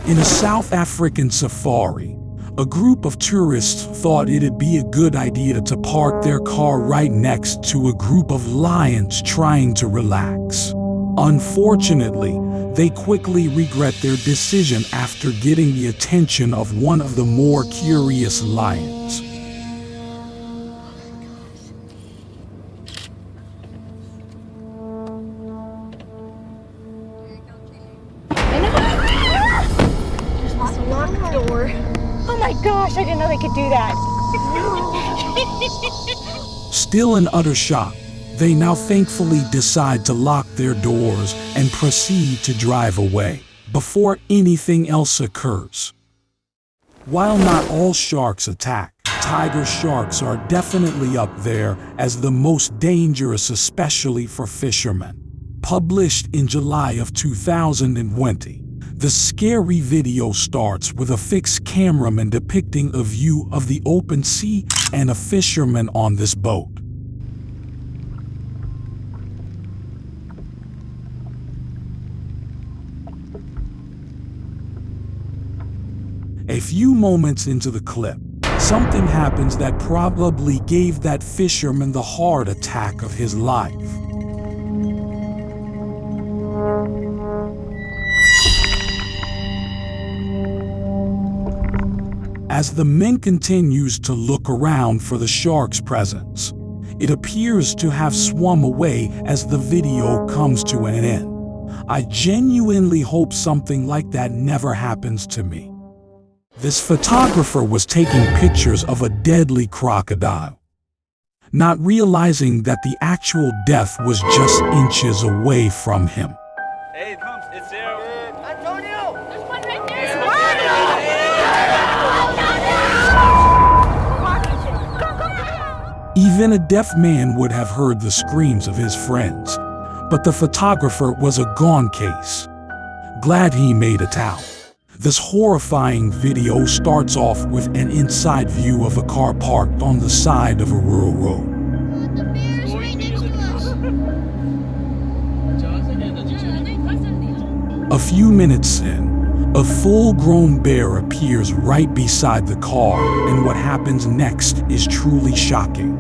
In a South African safari, a group of tourists thought it'd be a good idea to park their car right next to a group of lions trying to relax. Unfortunately, they quickly regret their decision after getting the attention of one of the more curious lions. Oh my gosh, I didn't know they could do that. Still in utter shock, they now thankfully decide to lock their doors and proceed to drive away before anything else occurs. While not all sharks attack, tiger sharks are definitely up there as the most dangerous, especially for fishermen. Published in July of 2020. The scary video starts with a fixed cameraman depicting a view of the open sea and a fisherman on this boat. A few moments into the clip, something happens that probably gave that fisherman the heart attack of his life. As the man continues to look around for the shark's presence, it appears to have swum away as the video comes to an end. I genuinely hope something like that never happens to me. This photographer was taking pictures of a deadly crocodile, not realizing that the actual death was just inches away from him. Hey, it comes. It's there. Antonio! There's one right there. Even a deaf man would have heard the screams of his friends, but the photographer was a gone case. Glad he made it out. This horrifying video starts off with an inside view of a car parked on the side of a rural road. The bear's right next to us. A few minutes in, a full-grown bear appears right beside the car, and what happens next is truly shocking.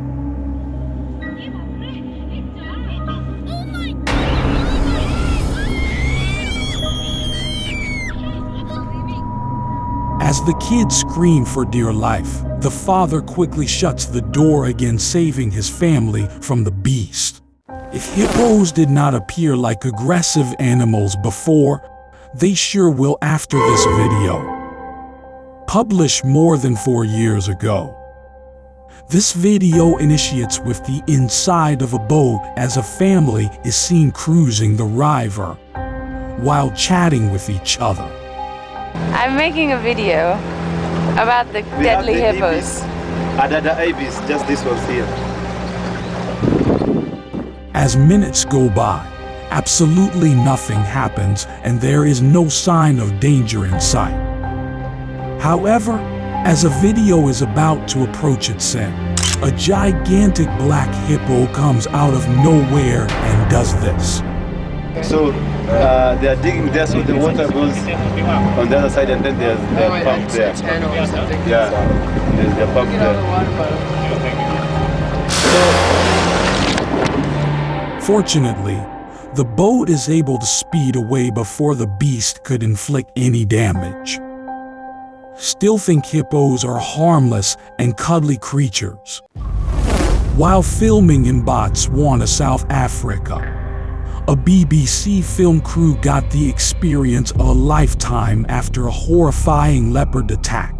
As the kids scream for dear life, the father quickly shuts the door again, saving his family from the beast. If hippos did not appear like aggressive animals before, they sure will after this video. Published more than 4 years ago. This video initiates with the inside of a boat as a family is seen cruising the river while chatting with each other. I'm making a video about the deadly hippos. The ibis, just this one's here. As minutes go by, absolutely nothing happens and there is no sign of danger in sight. However, as a video is about to approach its end, a gigantic black hippo comes out of nowhere and does this. So they are digging there so the water goes on the other side and then there's a pump there. Yeah, there's a pump there. Fortunately, the boat is able to speed away before the beast could inflict any damage. Still think hippos are harmless and cuddly creatures. While filming in Botswana, South Africa, a BBC film crew got the experience of a lifetime after a horrifying leopard attack.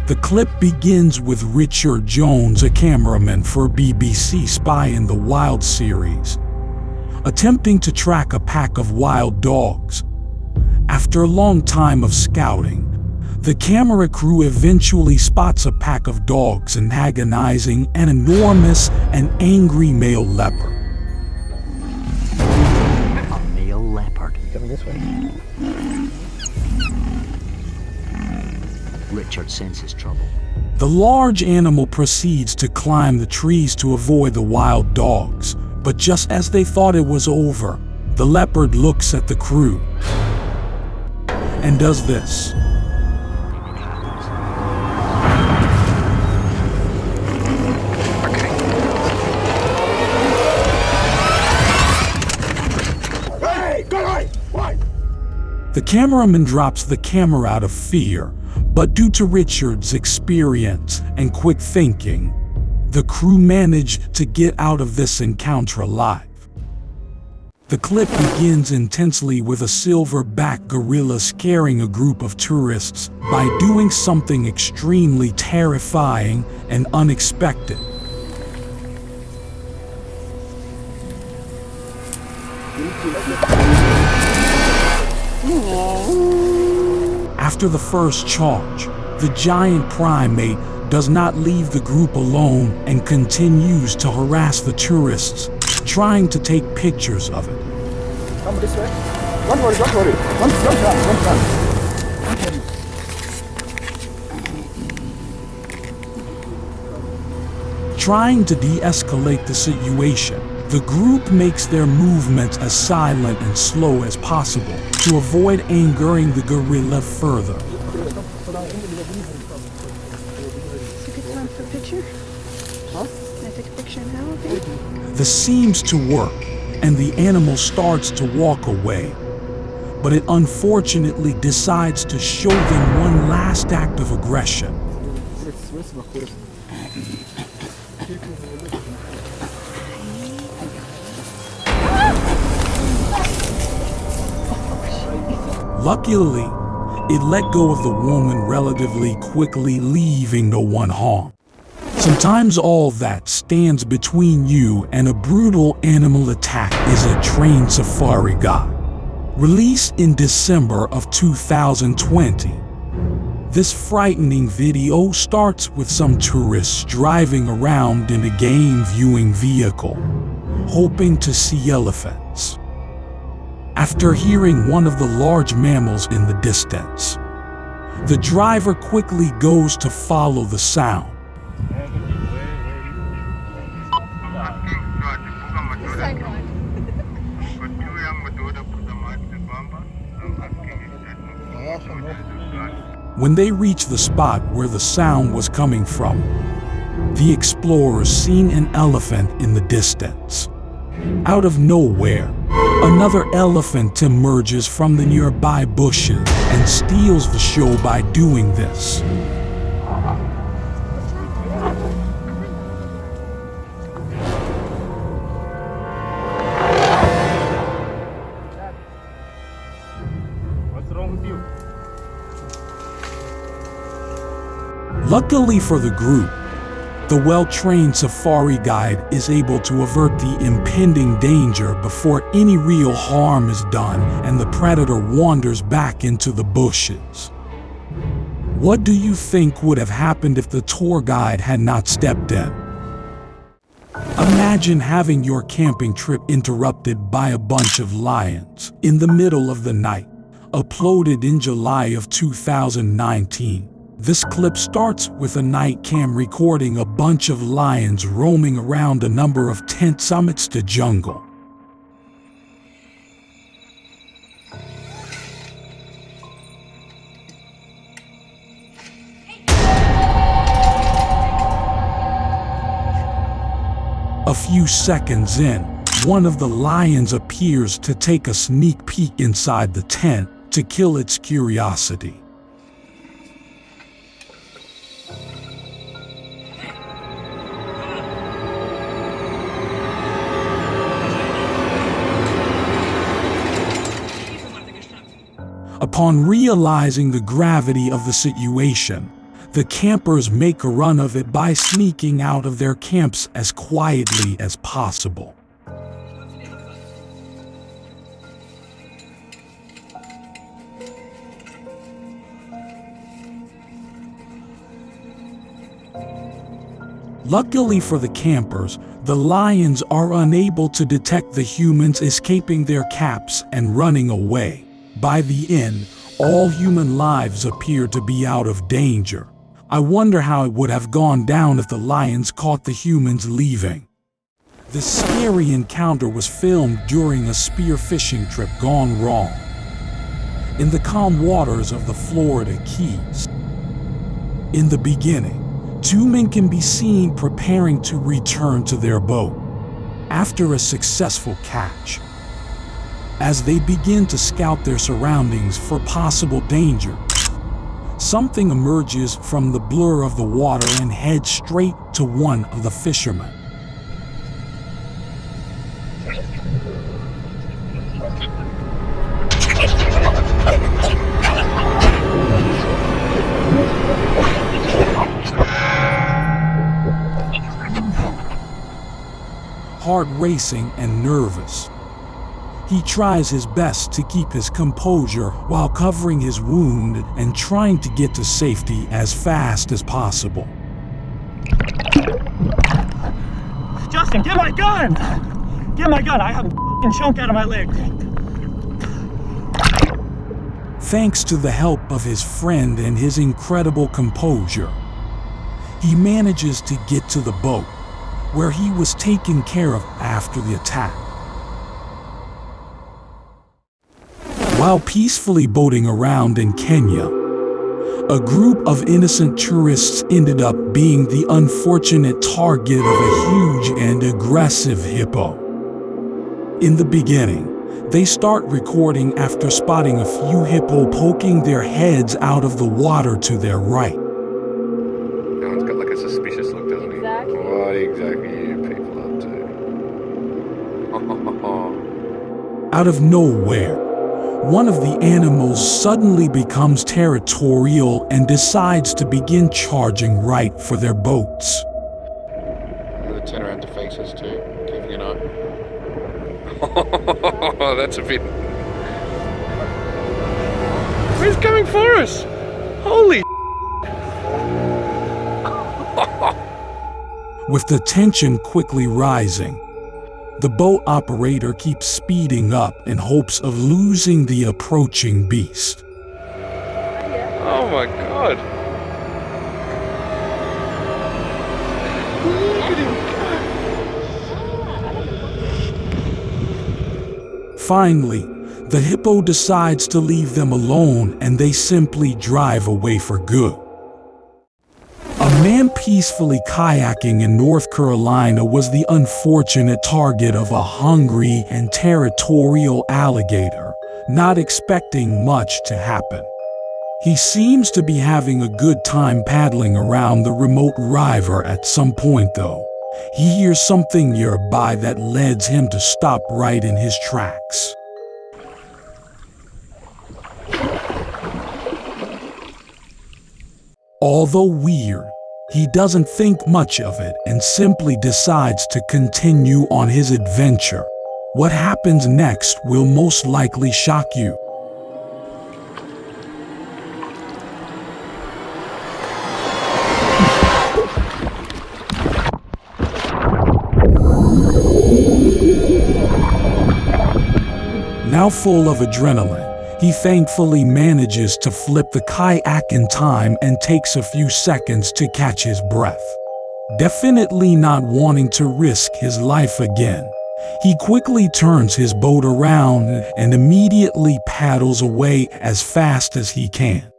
The clip begins with Richard Jones, a cameraman for BBC Spy in the Wild series, attempting to track a pack of wild dogs. After a long time of scouting, the camera crew eventually spots a pack of dogs antagonizing an enormous and angry male leopard. Leopard. Coming this way. Richard senses trouble. The large animal proceeds to climb the trees to avoid the wild dogs, but just as they thought it was over, the leopard looks at the crew. and does this. It happens. The cameraman drops the camera out of fear, but due to Richard's experience and quick thinking, the crew managed to get out of this encounter alive. The clip begins intensely with a silverback gorilla scaring a group of tourists by doing something extremely terrifying and unexpected. After the first charge, the giant primate does not leave the group alone and continues to harass the tourists, trying to take pictures of it. Come this way. Don't worry. Don't run. Trying to de-escalate the situation, the group makes their movements as silent and slow as possible to avoid angering the gorilla further. It's a good time for a picture. Huh? Can I take a picture now, okay? This seems to work, and the animal starts to walk away. But it unfortunately decides to show them one last act of aggression. Luckily, it let go of the woman relatively quickly, leaving no one harmed. Sometimes all that stands between you and a brutal animal attack is a trained safari guide. Released in December of 2020. This frightening video starts with some tourists driving around in a game viewing vehicle, hoping to see elephants. After hearing one of the large mammals in the distance, the driver quickly goes to follow the sound. When they reach the spot where the sound was coming from, the explorers seen an elephant in the distance. Out of nowhere, another elephant emerges from the nearby bushes and steals the show by doing this. Luckily for the group, the well-trained safari guide is able to avert the impending danger before any real harm is done and the predator wanders back into the bushes. What do you think would have happened if the tour guide had not stepped in? Imagine having your camping trip interrupted by a bunch of lions in the middle of the night. Uploaded in July of 2019. This clip starts with a night cam recording a bunch of lions roaming around a number of tent summits to jungle. A few seconds in, one of the lions appears to take a sneak peek inside the tent to kill its curiosity. Upon realizing the gravity of the situation, the campers make a run of it by sneaking out of their camps as quietly as possible. Luckily for the campers, the lions are unable to detect the humans escaping their caps and running away. By the end, all human lives appear to be out of danger. I wonder how it would have gone down if the lions caught the humans leaving. This scary encounter was filmed during a spearfishing trip gone wrong. in the calm waters of the Florida Keys. In the beginning, two men can be seen preparing to return to their boat after a successful catch. As they begin to scout their surroundings for possible danger, something emerges from the blur of the water and heads straight to one of the fishermen. Heart racing and nervous, he tries his best to keep his composure while covering his wound and trying to get to safety as fast as possible. Justin, get my gun! Get my gun! I have a f***ing chunk out of my leg. Thanks to the help of his friend and his incredible composure, he manages to get to the boat, where he was taken care of after the attack. While peacefully boating around in Kenya, a group of innocent tourists ended up being the unfortunate target of a huge and aggressive hippo. In the beginning, they start recording after spotting a few hippo poking their heads out of the water to their right. That one's got like a suspicious look, doesn't he? Exactly. What exactly are you people up to? Out of nowhere, one of the animals suddenly becomes territorial and decides to begin charging right for their boats. I'm gonna turn around to face us too, keeping an eye. That's a bit... Where's coming for us? Holy... With the tension quickly rising, the boat operator keeps speeding up in hopes of losing the approaching beast. Oh my god. Look at him. Finally, the hippo decides to leave them alone and they simply drive away for good. A man peacefully kayaking in North Carolina was the unfortunate target of a hungry and territorial alligator, not expecting much to happen. He seems to be having a good time paddling around the remote river. At some point though, he hears something nearby that leads him to stop right in his tracks. Although weird, he doesn't think much of it and simply decides to continue on his adventure. What happens next will most likely shock you. Now full of adrenaline, he thankfully manages to flip the kayak in time and takes a few seconds to catch his breath. Definitely not wanting to risk his life again, he quickly turns his boat around and immediately paddles away as fast as he can.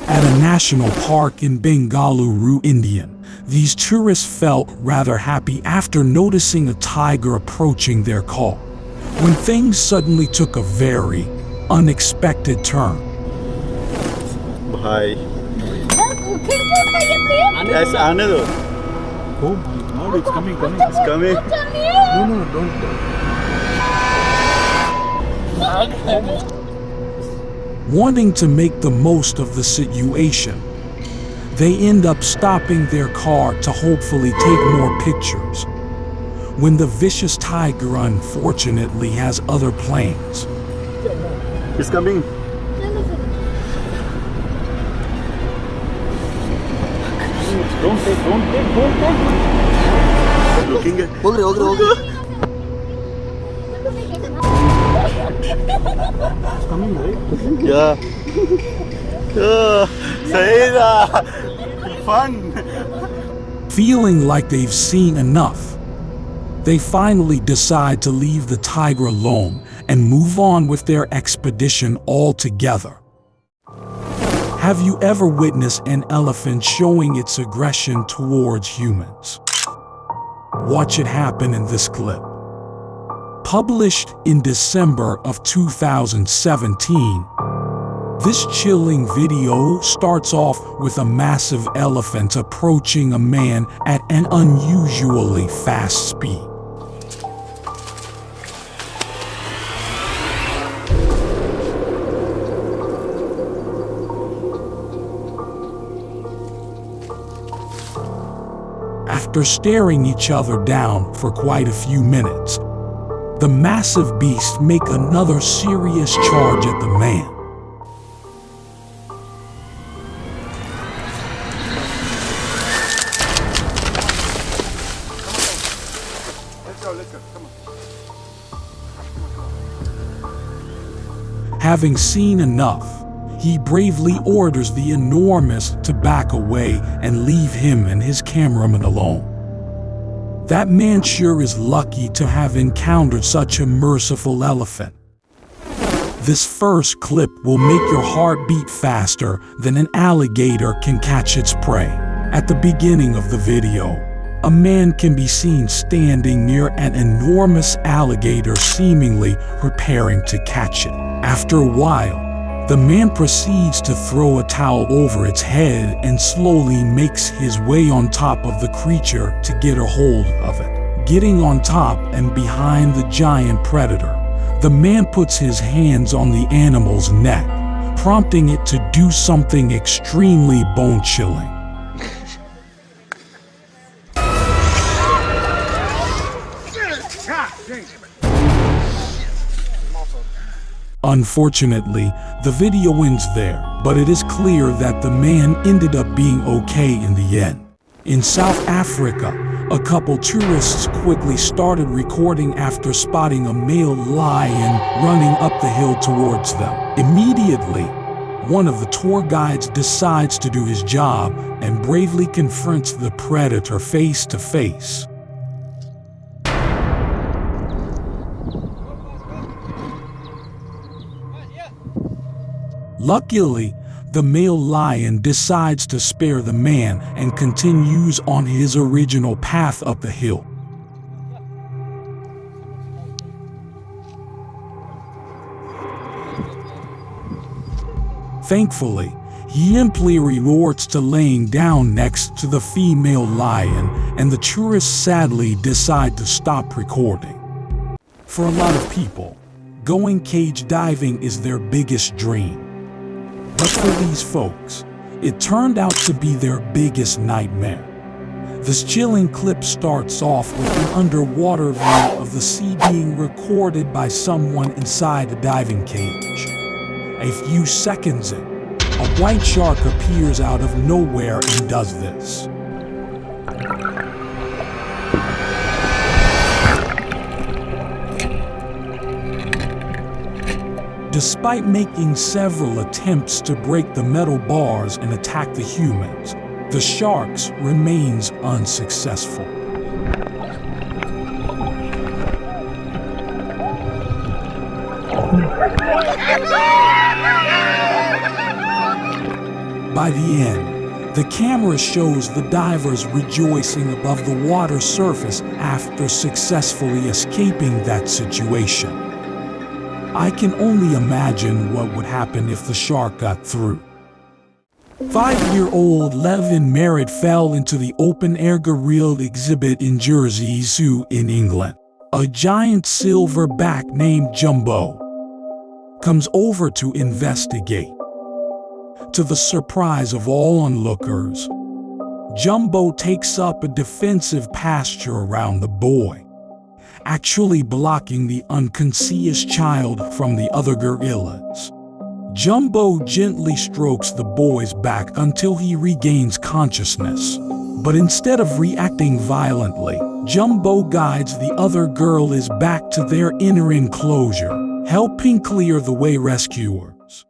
At a national park in Bengaluru, India, these tourists felt rather happy after noticing a tiger approaching their car, when things suddenly took a very unexpected turn. Bhai. Yes, aane do. Oh my god, it's coming. It's coming. No, don't. Wanting to make the most of the situation, they end up stopping their car to hopefully take more pictures, when the vicious tiger unfortunately has other plans. It's coming. Don't take. Looking at. It's coming, right? Yeah. Sahi tha. Fun. Feeling like they've seen enough, they finally decide to leave the tiger alone and move on with their expedition altogether. Have you ever witnessed an elephant showing its aggression towards humans? Watch it happen in this clip. Published in December of 2017, this chilling video starts off with a massive elephant approaching a man at an unusually fast speed. After staring each other down for quite a few minutes, the massive beast make another serious charge at the man. Let's go, come on. Having seen enough, he bravely orders the enormous to back away and leave him and his cameraman alone. That man sure is lucky to have encountered such a merciful elephant. This first clip will make your heart beat faster than an alligator can catch its prey. At the beginning of the video, a man can be seen standing near an enormous alligator, seemingly preparing to catch it. After a while, the man proceeds to throw a towel over its head and slowly makes his way on top of the creature to get a hold of it. Getting on top and behind the giant predator, the man puts his hands on the animal's neck, prompting it to do something extremely bone-chilling. Unfortunately, the video ends there, but it is clear that the man ended up being okay in the end. In South Africa, a couple tourists quickly started recording after spotting a male lion running up the hill towards them. Immediately, one of the tour guides decides to do his job and bravely confronts the predator face to face. Luckily, the male lion decides to spare the man and continues on his original path up the hill. Thankfully, he amply rewards to laying down next to the female lion, and the tourists sadly decide to stop recording. For a lot of people, going cage diving is their biggest dream. But for these folks, it turned out to be their biggest nightmare. This chilling clip starts off with an underwater view of the sea being recorded by someone inside a diving cage. A few seconds in, a white shark appears out of nowhere and does this. Despite making several attempts to break the metal bars and attack the humans, the sharks remains unsuccessful. By the end, the camera shows the divers rejoicing above the water surface after successfully escaping that situation. I can only imagine what would happen if the shark got through. 5-year-old Levin Merritt fell into the open-air gorilla exhibit in Jersey Zoo in England. A giant silverback named Jumbo comes over to investigate. To the surprise of all onlookers, Jumbo takes up a defensive posture around the boy, actually blocking the unconscious child from the other gorillas. Jumbo gently strokes the boy's back until he regains consciousness. But instead of reacting violently, Jumbo guides the other gorillas back to their inner enclosure, helping clear the way rescuers.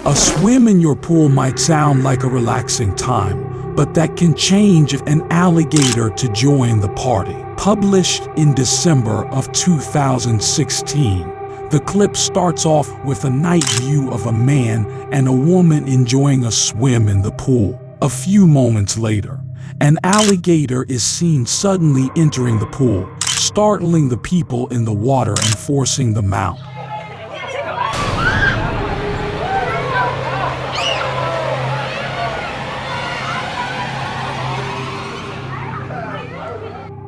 A swim in your pool might sound like a relaxing time, but that can change if an alligator to join the party. Published in December of 2016, The clip starts off with a night view of a man and a woman enjoying a swim in the pool. A few moments later, an alligator is seen suddenly entering the pool, startling the people in the water and forcing them out.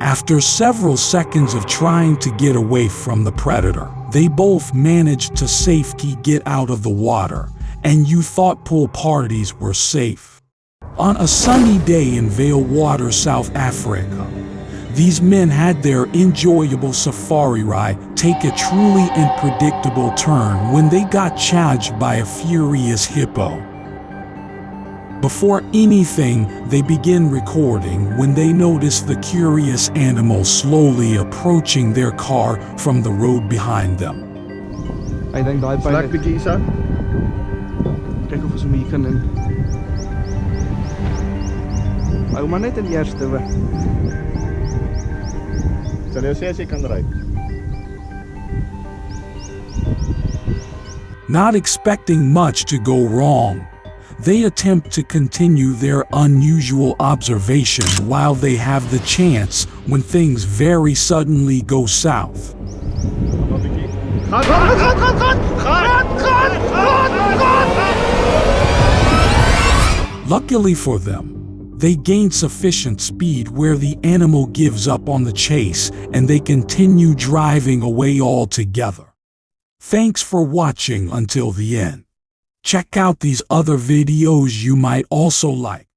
After several seconds of trying to get away from the predator, they both managed to safely get out of the water, and you thought pool parties were safe. On a sunny day in Vale Water, South Africa, these men had their enjoyable safari ride take a truly unpredictable turn when they got charged by a furious hippo. Before anything, they begin recording when they notice the curious animal slowly approaching their car from the road behind them. Ik denk dat hij bij de Isa. Kijk of we ze mee kunnen. Maar maar net in die eerste weg. Zal je zeggen, ik kan rijden? Not expecting much to go wrong, they attempt to continue their unusual observation while they have the chance when things very suddenly go south. Luckily for them, they gain sufficient speed where the animal gives up on the chase and they continue driving away altogether. Thanks for watching until the end. Check out these other videos you might also like.